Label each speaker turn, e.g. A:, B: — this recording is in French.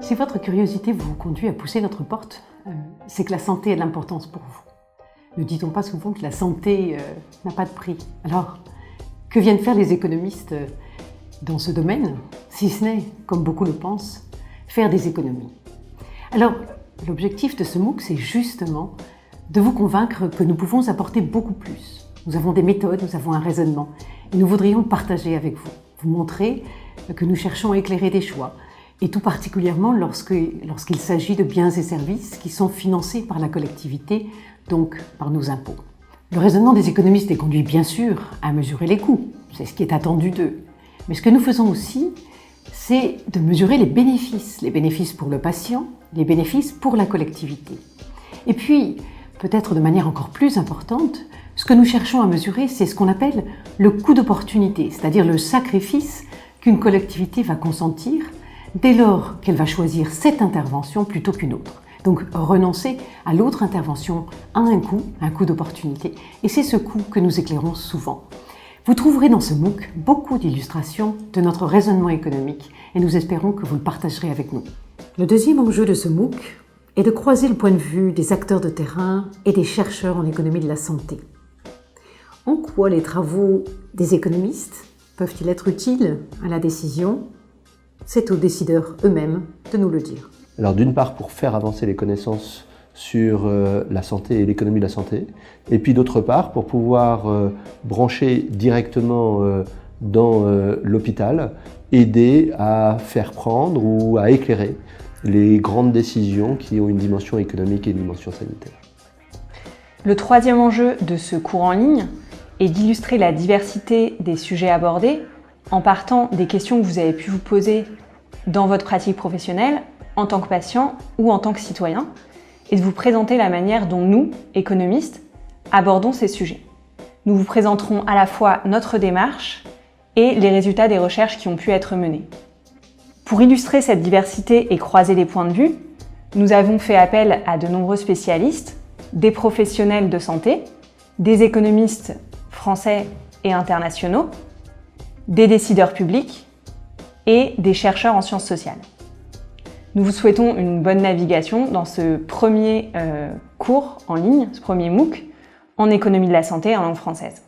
A: Si votre curiosité vous conduit à pousser notre porte, c'est que la santé a de l'importance pour vous. Ne dit-on pas souvent que la santé n'a pas de prix? Alors, que viennent faire les économistes dans ce domaine, si ce n'est, comme beaucoup le pensent, faire des économies? Alors, l'objectif de ce MOOC, c'est justement de vous convaincre que nous pouvons apporter beaucoup plus. Nous avons des méthodes, nous avons un raisonnement, et nous voudrions le partager avec vous. Vous montrer que nous cherchons à éclairer des choix, et tout particulièrement lorsqu'il s'agit de biens et services qui sont financés par la collectivité, donc par nos impôts. Le raisonnement des économistes est conduit bien sûr à mesurer les coûts, c'est ce qui est attendu d'eux. Mais ce que nous faisons aussi, c'est de mesurer les bénéfices pour le patient, les bénéfices pour la collectivité. Et puis, peut-être de manière encore plus importante, ce que nous cherchons à mesurer, c'est ce qu'on appelle le coût d'opportunité, c'est-à-dire le sacrifice qu'une collectivité va consentir dès lors qu'elle va choisir cette intervention plutôt qu'une autre. Donc renoncer à l'autre intervention a un coût d'opportunité, et c'est ce coût que nous éclairons souvent. Vous trouverez dans ce MOOC beaucoup d'illustrations de notre raisonnement économique, et nous espérons que vous le partagerez avec nous. Le deuxième enjeu de ce MOOC est de croiser le point de vue des acteurs de terrain et des chercheurs en économie de la santé. En quoi les travaux des économistes peuvent-ils être utiles à la décision? C'est aux décideurs eux-mêmes de nous le dire.
B: Alors d'une part pour faire avancer les connaissances sur la santé et l'économie de la santé, et puis d'autre part pour pouvoir brancher directement dans l'hôpital, aider à faire prendre ou à éclairer les grandes décisions qui ont une dimension économique et une dimension sanitaire.
C: Le troisième enjeu de ce cours en ligne est d'illustrer la diversité des sujets abordés en partant des questions que vous avez pu vous poser dans votre pratique professionnelle, en tant que patient ou en tant que citoyen, et de vous présenter la manière dont nous, économistes, abordons ces sujets. Nous vous présenterons à la fois notre démarche et les résultats des recherches qui ont pu être menées. Pour illustrer cette diversité et croiser les points de vue, nous avons fait appel à de nombreux spécialistes, des professionnels de santé, des économistes français et internationaux, des décideurs publics et des chercheurs en sciences sociales. Nous vous souhaitons une bonne navigation dans ce premier cours en ligne, ce premier MOOC, en économie de la santé en langue française.